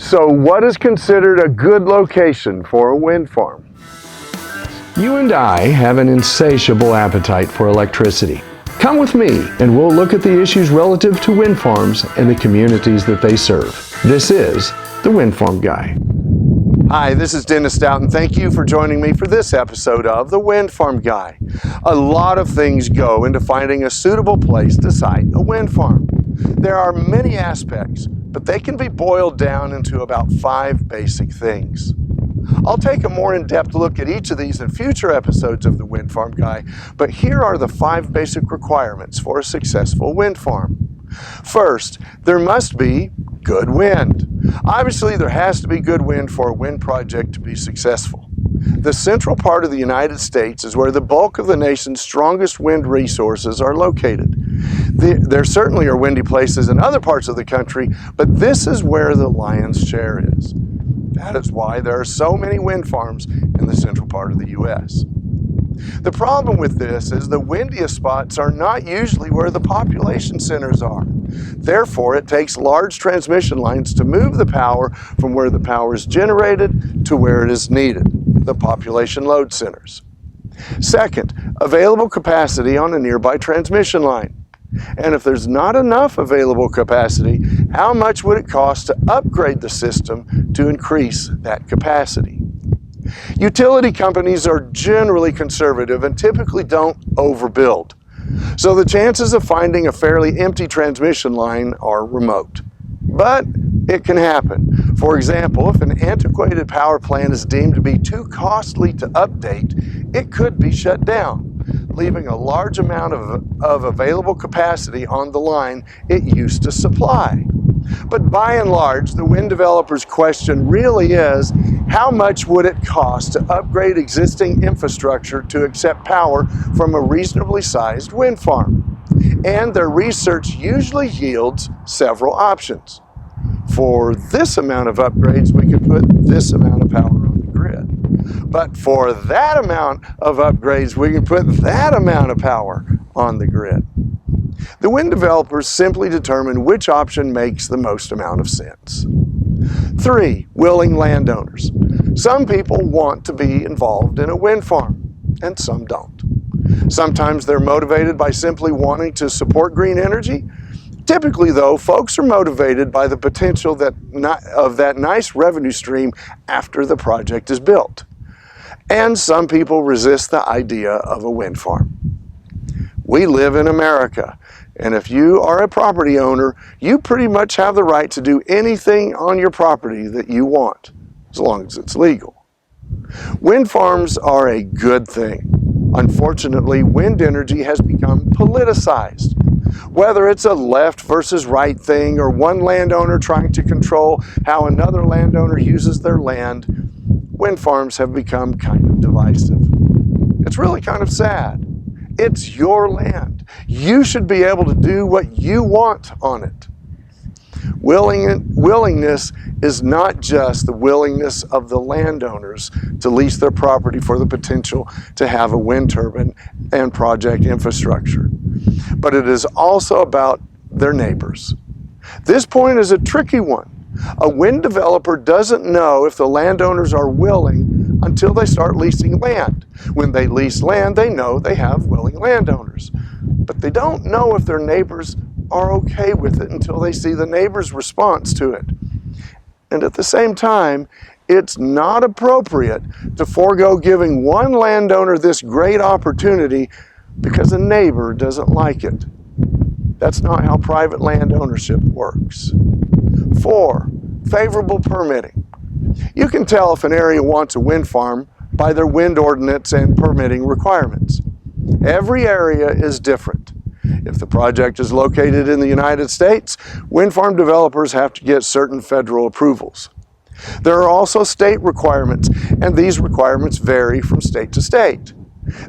So what is considered a good location for a wind farm? You and I have an insatiable appetite for electricity. Come with me and we'll look at the issues relative to wind farms and the communities that they serve. This is the Windfarm Guy. Hi, this is Dennis Stout and thank you for joining me for this episode of the Windfarm Guy. A lot of things go into finding a suitable place to site a wind farm. There are many aspects, but they can be boiled down into about 5 basic things. I'll take a more in-depth look at each of these in future episodes of the Windfarm Guy, but here are the 5 basic requirements for a successful wind farm. First, there must be good wind. Obviously, there has to be good wind for a wind project to be successful. The central part of the United States is where the bulk of the nation's strongest wind resources are located. There certainly are windy places in other parts of the country, but this is where the lion's share is. That is why there are so many wind farms in the central part of the U.S. The problem with this is the windiest spots are not usually where the population centers are. Therefore, it takes large transmission lines to move the power from where the power is generated to where it is needed, the population load centers. Second, available capacity on a nearby transmission line. And if there's not enough available capacity, how much would it cost to upgrade the system to increase that capacity? Utility companies are generally conservative and typically don't overbuild. So the chances of finding a fairly empty transmission line are remote. But it can happen. For example, if an antiquated power plant is deemed to be too costly to update, it could be shut down, leaving a large amount of available capacity on the line it used to supply. But by and large, the wind developer's question really is, how much would it cost to upgrade existing infrastructure to accept power from a reasonably sized wind farm? And their research usually yields several options. For this amount of upgrades, we could put this amount of power on the grid. But for that amount of upgrades, we can put that amount of power on the grid. The wind developers simply determine which option makes the most amount of sense. 3, willing landowners. Some people want to be involved in a wind farm, and some don't. Sometimes they're motivated by simply wanting to support green energy. Typically, though, folks are motivated by the potential of that nice revenue stream after the project is built. And some people resist the idea of a wind farm. We live in America, and if you are a property owner, you pretty much have the right to do anything on your property that you want, as long as it's legal. Wind farms are a good thing. Unfortunately, wind energy has become politicized. Whether it's a left versus right thing or one landowner trying to control how another landowner uses their land, wind farms have become kind of divisive. It's really kind of sad. It's your land. You should be able to do what you want on it. Willingness is not just the willingness of the landowners to lease their property for the potential to have a wind turbine and project infrastructure, but it is also about their neighbors. This point is a tricky one. A wind developer doesn't know if the landowners are willing until they start leasing land. When they lease land, they know they have willing landowners, but they don't know if their neighbors are okay with it until they see the neighbor's response to it. And at the same time, it's not appropriate to forego giving one landowner this great opportunity because a neighbor doesn't like it. That's not how private land ownership works. 4, favorable permitting. You can tell if an area wants a wind farm by their wind ordinance and permitting requirements. Every area is different. If the project is located in the United States, wind farm developers have to get certain federal approvals. There are also state requirements, and these requirements vary from state to state.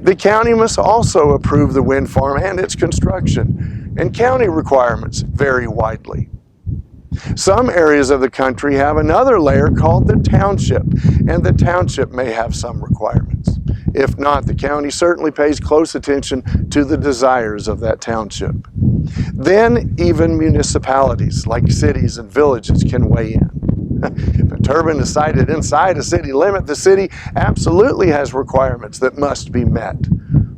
The county must also approve the wind farm and its construction, and county requirements vary widely. Some areas of the country have another layer called the township, and the township may have some requirements. If not, the county certainly pays close attention to the desires of that township. Then even municipalities like cities and villages can weigh in. If a turbine is sited inside a city limit, the city absolutely has requirements that must be met.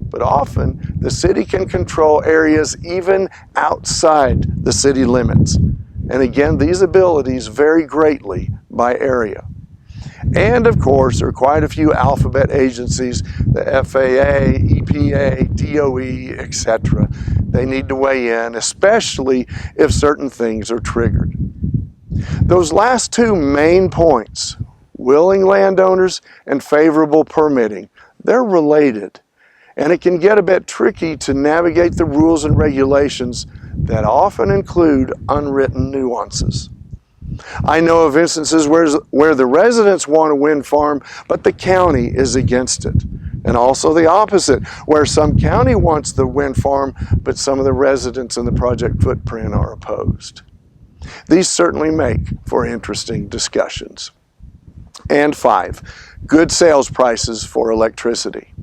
But often, the city can control areas even outside the city limits. And again, these abilities vary greatly by area. And of course, there are quite a few alphabet agencies, the FAA, EPA, DOE, etc. They need to weigh in, especially if certain things are triggered. Those last two main points, willing landowners and favorable permitting, they're related. And it can get a bit tricky to navigate the rules and regulations that often include unwritten nuances. I know of instances where the residents want a wind farm, but the county is against it. And also the opposite, where some county wants the wind farm, but some of the residents in the project footprint are opposed. These certainly make for interesting discussions. And 5, good sales prices for electricity.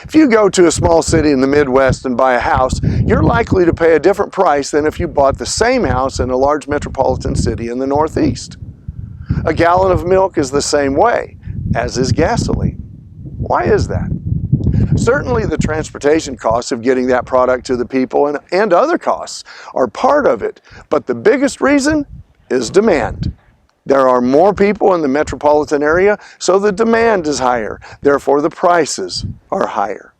If you go to a small city in the Midwest and buy a house, you're likely to pay a different price than if you bought the same house in a large metropolitan city in the Northeast. A gallon of milk is the same way, as is gasoline. Why is that? Certainly the transportation costs of getting that product to the people and other costs are part of it, but the biggest reason is demand. There are more people in the metropolitan area, so the demand is higher. Therefore, the prices are higher.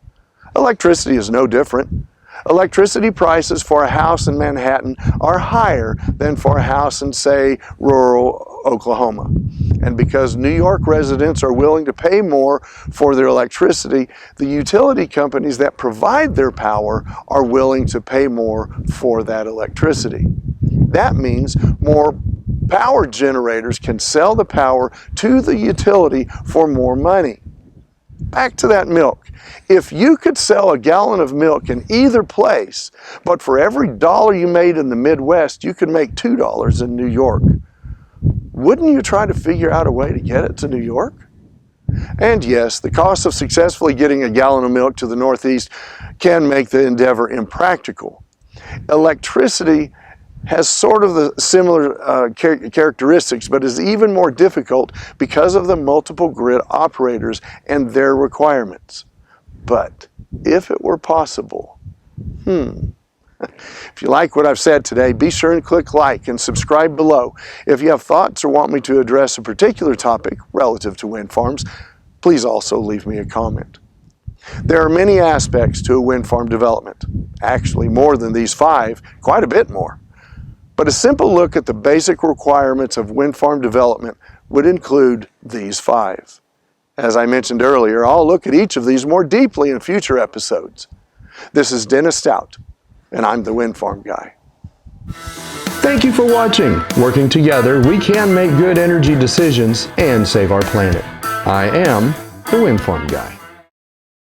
Electricity is no different. Electricity prices for a house in Manhattan are higher than for a house in, say, rural Oklahoma. And because New York residents are willing to pay more for their electricity, the utility companies that provide their power are willing to pay more for that electricity. That means more power generators can sell the power to the utility for more money. Back to that milk. If you could sell a gallon of milk in either place, but for every dollar you made in the Midwest, you could make $2 in New York, wouldn't you try to figure out a way to get it to New York? And yes, the cost of successfully getting a gallon of milk to the Northeast can make the endeavor impractical. Electricity has sort of the similar characteristics, but is even more difficult because of the multiple grid operators and their requirements. But if it were possible, If you like what I've said today, be sure and click like and subscribe below. If you have thoughts or want me to address a particular topic relative to wind farms, please also leave me a comment. There are many aspects to a wind farm development, actually more than these 5, quite a bit more. But a simple look at the basic requirements of wind farm development would include these 5. As I mentioned earlier, I'll look at each of these more deeply in future episodes. This is Dennis Stout, and I'm the Windfarm Guy. Thank you for watching. Working together, we can make good energy decisions and save our planet. I am the Windfarm Guy.